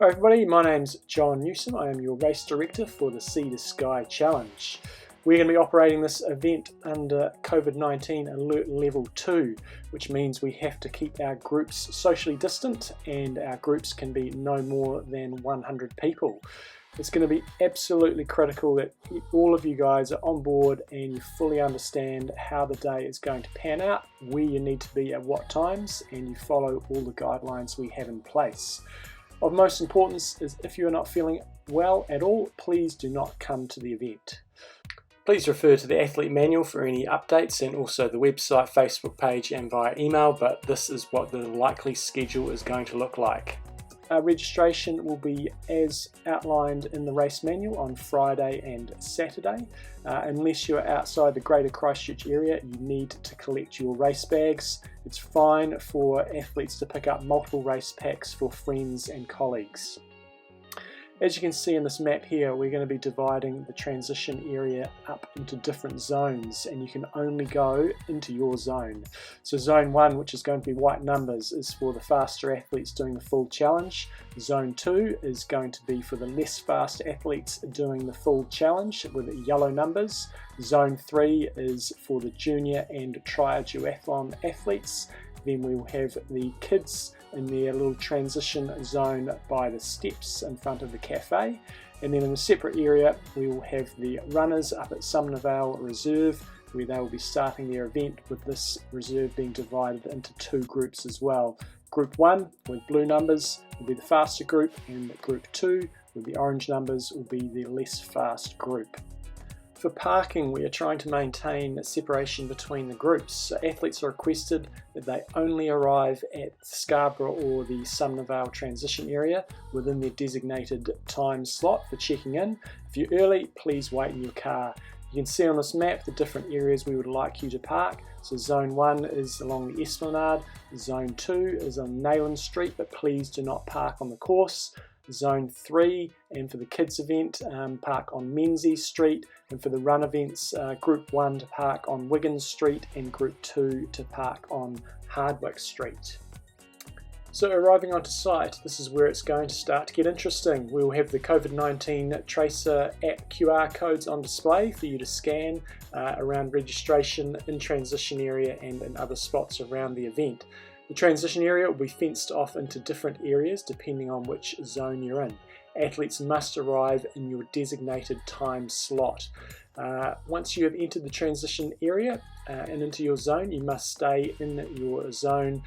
Hi everybody, my name's John Newsom. I am your race director for the Sea2Sky Challenge. We're going to be operating this event under COVID-19 Alert Level 2, which means we have to keep our groups socially distant and our groups can be no more than 100 people. It's going to be absolutely critical that all of you guys are on board and you fully understand how the day is going to pan out, where you need to be at what times, and you follow all the guidelines we have in place. Of most importance is if you are not feeling well at all, please do not come to the event. Please refer to the athlete manual for any updates and also the website, Facebook page and via email, but this is what the likely schedule is going to look like. Registration will be as outlined in the race manual on Friday and Saturday. Unless you're outside the Greater Christchurch area, you need to collect your race bags. It's fine for athletes to pick up multiple race packs for friends and colleagues. As you can see in this map here, we're going to be dividing the transition area up into different zones, and you can only go into your zone. So zone 1, which is going to be white numbers, is for the faster athletes doing the full challenge. Zone 2 is going to be for the less fast athletes doing the full challenge with yellow numbers. Zone 3 is for the junior and triathlon athletes. Then we will have the kids in their little transition zone by the steps in front of the cafe, and then in a separate area we will have the runners up at Sumner Vale Reserve, where they will be starting their event, with this reserve being divided into two groups as well. Group 1 with blue numbers will be the faster group, and Group 2 with the orange numbers will be the less fast group. For parking, we are trying to maintain separation between the groups. So athletes are requested that they only arrive at Scarborough or the Sumner Vale transition area within their designated time slot for checking in. If you're early, please wait in your car. You can see on this map the different areas we would like you to park. So Zone 1 is along the Esplanade, Zone 2 is on Nayland Street, but please do not park on the course. Zone 3, and for the kids event, park on Menzies Street, and for the run events, Group 1 to park on Wiggins Street and Group 2 to park on Hardwick Street. So arriving onto site, this is where it's going to start to get interesting. We'll have the COVID-19 Tracer app QR codes on display for you to scan around registration, in transition area and in other spots around the event. The transition area will be fenced off into different areas depending on which zone you're in. Athletes must arrive in your designated time slot. Once you have entered the transition area and into your zone, you must stay in your zone.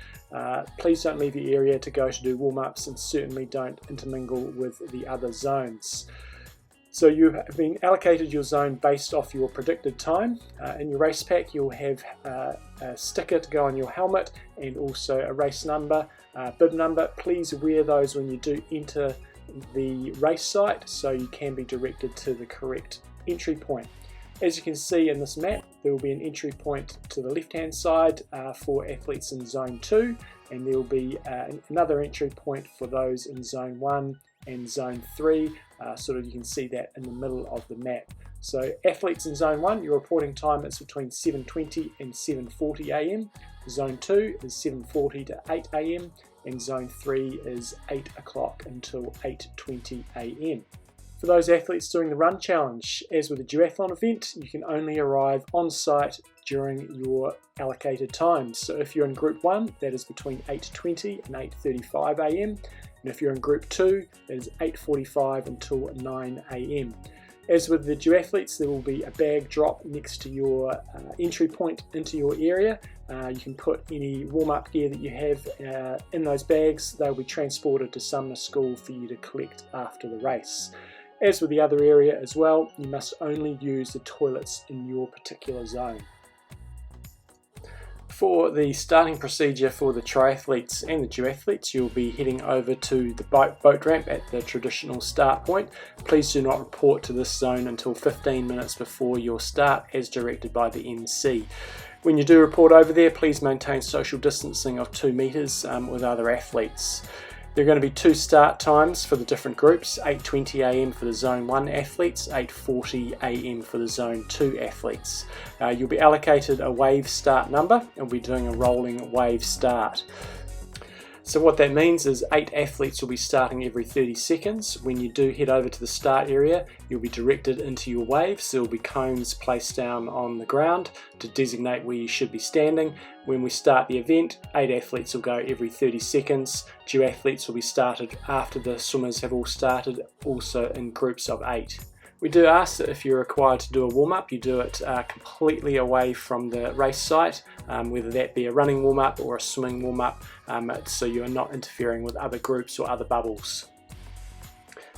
Please don't leave the area to go to do warm-ups, and certainly don't intermingle with the other zones. So you have been allocated your zone based off your predicted time. In your race pack you'll have a sticker to go on your helmet and also a race number, bib number. Please wear those when you do enter the race site so you can be directed to the correct entry point. As you can see in this map, there will be an entry point to the left hand side for athletes in Zone 2, and there will be another entry point for those in Zone 1 and Zone 3, you can see that in the middle of the map. So athletes in Zone 1, your reporting time is between 7:20 and 7:40 am. Zone 2 is 7:40 to 8 am, and Zone 3 is 8 o'clock until 8:20 am. For those athletes doing the run challenge, as with the duathlon event, you can only arrive on site during your allocated times. So if you're in Group 1, that is between 8:20 and 8:35 am. And if you're in Group 2, that is 8:45 until 9 am. As with the duathletes, there will be a bag drop next to your entry point into your area. You can put any warm-up gear that you have in those bags. They'll be transported to Sumner School for you to collect after the race. As with the other area as well, you must only use the toilets in your particular zone. For the starting procedure for the triathletes and the duathletes, you'll be heading over to the boat ramp at the traditional start point. Please do not report to this zone until 15 minutes before your start, as directed by the MC. When you do report over there, please maintain social distancing of 2 metres with other athletes. There are going to be two start times for the different groups, 8:20 am for the Zone 1 athletes, 8:40 am for the Zone 2 athletes. You'll be allocated a wave start number and we'll be doing a rolling wave start. So what that means is 8 athletes will be starting every 30 seconds. When you do head over to the start area, you'll be directed into your waves. There will be cones placed down on the ground to designate where you should be standing. When we start the event, 8 athletes will go every 30 seconds. Duathletes will be started after the swimmers have all started, also in groups of 8. We do ask that if you're required to do a warm-up, you do it completely away from the race site, whether that be a running warm-up or a swimming warm-up, so you're not interfering with other groups or other bubbles.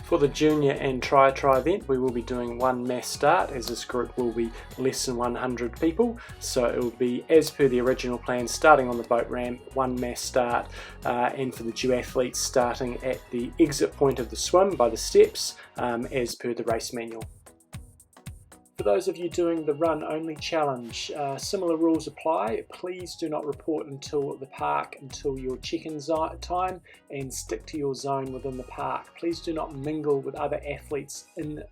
For the junior and try event, we will be doing one mass start, as this group will be less than 100 people. So it will be, as per the original plan, starting on the boat ramp, one mass start, and for the duathletes starting at the exit point of the swim by the steps, as per the race manual. For those of you doing the run only challenge, similar rules apply. Please do not report until the park until your check-in time, and stick to your zone within the park. Please do not mingle with other athletes in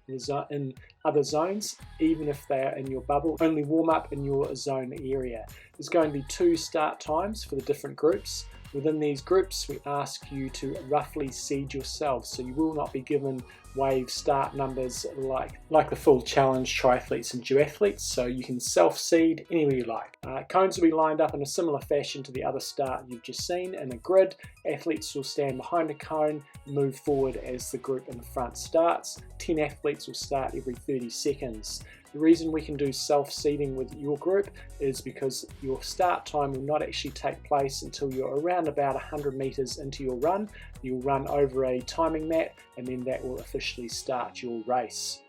other zones, even if they are in your bubble. Only warm up in your zone area. There's going to be 2 start times for the different groups. Within these groups, we ask you to roughly seed yourselves, so you will not be given wave start numbers like the full challenge triathletes and duathletes, so you can self-seed anywhere you like. Cones will be lined up in a similar fashion to the other start you've just seen in a grid. Athletes will stand behind a cone, move forward as the group in the front starts. 10 athletes will start every 30 seconds. The reason we can do self-seeding with your group is because your start time will not actually take place until you're around about 100 meters into your run. You'll run over a timing mat, and then that will officially start your race.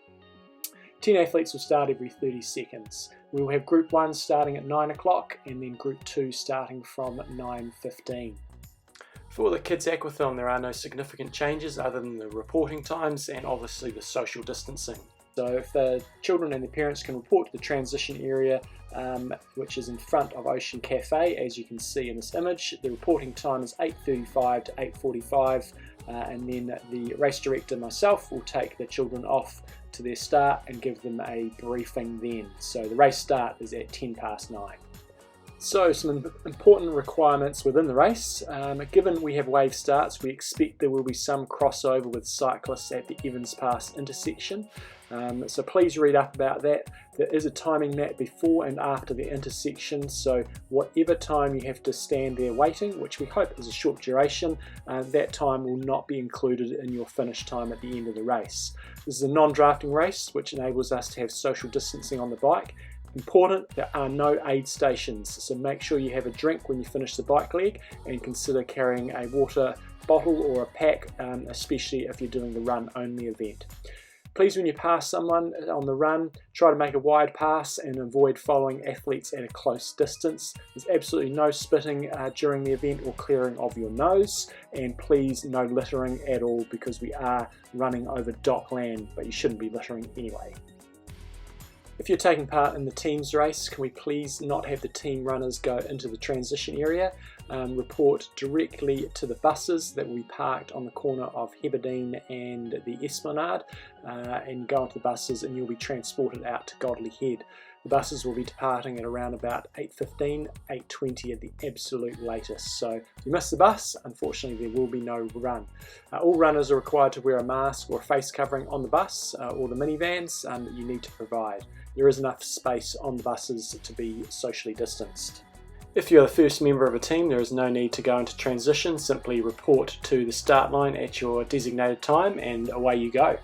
10 athletes will start every 30 seconds. We will have group 1 starting at 9 o'clock and then group 2 starting from 9:15. For the kids aquathon, there are no significant changes other than the reporting times and obviously the social distancing. So if the children and the parents can report to the transition area, which is in front of Ocean Cafe, as you can see in this image, the reporting time is 8:35 to 8:45, and then the race director, myself, will take the children off to their start and give them a briefing then. So the race start is at 9:10. So some important requirements within the race. Given we have wave starts, we expect there will be some crossover with cyclists at the Evans Pass intersection. So please read up about that. There is a timing mat before and after the intersection, so whatever time you have to stand there waiting, which we hope is a short duration, that time will not be included in your finish time at the end of the race. This is a non-drafting race, which enables us to have social distancing on the bike. Important, there are no aid stations, so make sure you have a drink when you finish the bike leg, and consider carrying a water bottle or a pack, especially if you're doing the run only event. Please, when you pass someone on the run, try to make a wide pass and avoid following athletes at a close distance. There's absolutely no spitting during the event or clearing of your nose, and please no littering at all, because we are running over dock land, but you shouldn't be littering anyway. If you're taking part in the teams race, can we please not have the team runners go into the transition area? Report directly to the buses that will be parked on the corner of Heberdean and the Esplanade, and go onto the buses, and you'll be transported out to Godley Head. The buses will be departing at around about 8:15, 8:20 at the absolute latest. So if you miss the bus, unfortunately there will be no run. All runners are required to wear a mask or a face covering on the bus or the minivans that you need to provide. There is enough space on the buses to be socially distanced. If you're the first member of a team, there is no need to go into transition. Simply report to the start line at your designated time and away you go.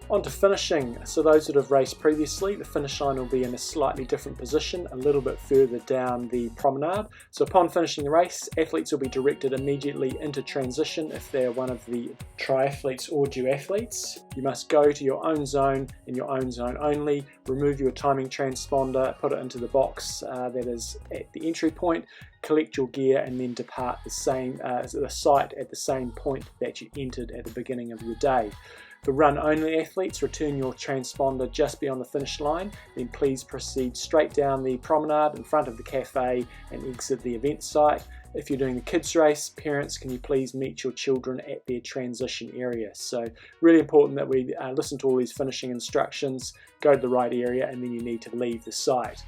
On to finishing. So those that have raced previously, the finish line will be in a slightly different position, a little bit further down the promenade. So upon finishing the race, athletes will be directed immediately into transition if they're one of the triathletes or duathletes. You must go to your own zone and your own zone only, remove your timing transponder, put it into the box that is at the entry point, collect your gear, and then depart the site at the same point that you entered at the beginning of your day. For run-only athletes, return your transponder just beyond the finish line, then please proceed straight down the promenade in front of the cafe and exit the event site. If you're doing the kids race, parents, can you please meet your children at their transition area? So really important that we listen to all these finishing instructions, go to the right area, and then you need to leave the site.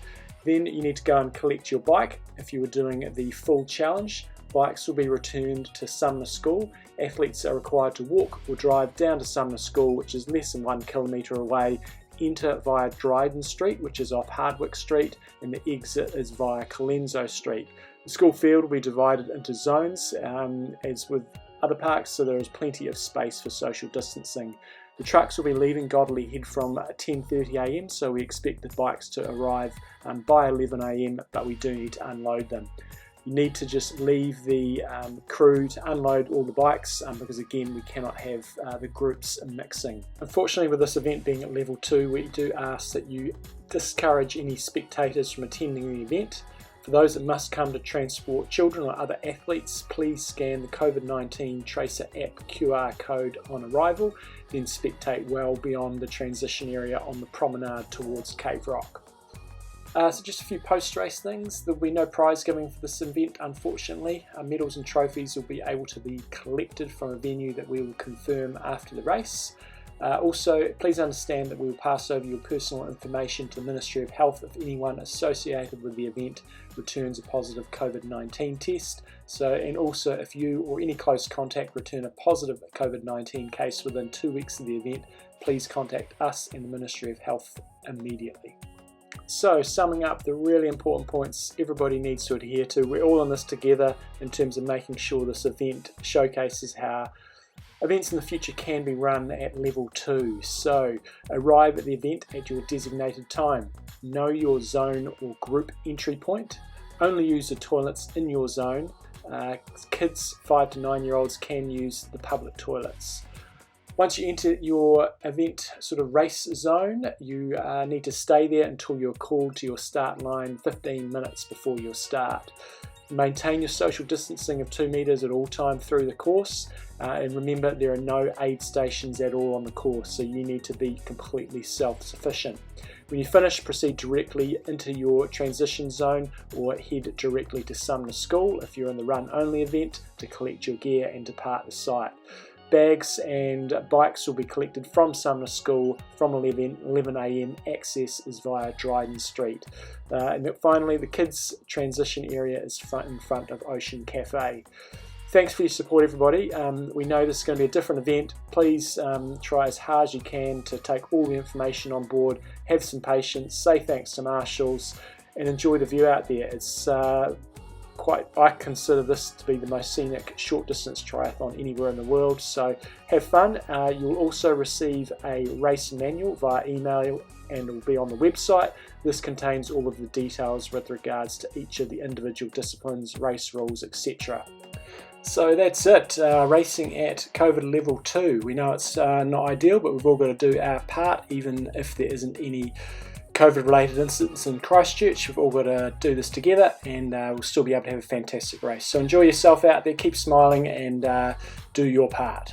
Then you need to go and collect your bike if you were doing the full challenge. bikes will be returned to Sumner School. Athletes are required to walk or drive down to Sumner School, which is less than 1 kilometre away, enter via Dryden Street, which is off Hardwick Street, and the exit is via Colenso Street. The school field will be divided into zones, as with other parks, so there is plenty of space for social distancing. The trucks will be leaving Godley Head from 10:30 AM, so we expect the bikes to arrive by 11 AM, but we do need to unload them. You need to just leave the crew to unload all the bikes because again we cannot have the groups mixing. Unfortunately, with this event being at level 2, we do ask that you discourage any spectators from attending the event. For those that must come to transport children or other athletes, please scan the COVID-19 Tracer app QR code on arrival, then spectate well beyond the transition area on the promenade towards Cave Rock. So just a few post-race things. There will be no prize giving for this event, unfortunately. Medals and trophies will be able to be collected from a venue that we will confirm after the race. Also, please understand that we will pass over your personal information to the Ministry of Health if anyone associated with the event returns a positive COVID-19 test. And also if you or any close contact return a positive COVID-19 case within 2 weeks of the event, please contact us and the Ministry of Health immediately. So summing up the really important points everybody needs to adhere to, we're all in this together in terms of making sure this event showcases how events in the future can be run at level 2. So arrive at the event at your designated time. Know your zone or group entry point. Only use the toilets in your zone. Kids 5 to 9 year olds can use the public toilets. Once you enter your event sort of race zone, you need to stay there until you're called to your start line 15 minutes before your start. Maintain your social distancing of 2 metres at all time through the course, and remember there are no aid stations at all on the course, so you need to be completely self-sufficient. When you finish, proceed directly into your transition zone or head directly to Sumner School if you're in the run-only event to collect your gear and depart the site. Bags and bikes will be collected from Sumner School from 11 AM. Access is via Dryden Street. And finally, the kids' transition area is in front of Ocean Cafe. Thanks for your support, everybody. We know this is going to be a different event. Please try as hard as you can to take all the information on board, have some patience, say thanks to marshals, and enjoy the view out there. It's I consider this to be the most scenic short distance triathlon anywhere in the world, so have fun. You'll also receive a race manual via email and it will be on the website. This contains all of the details with regards to each of the individual disciplines, race rules, etc. So that's it, racing at COVID level 2. We know it's not ideal, but we've all got to do our part, even if there isn't any COVID-related incidents in Christchurch. We've all got to do this together, and we'll still be able to have a fantastic race. So enjoy yourself out there, keep smiling, and do your part.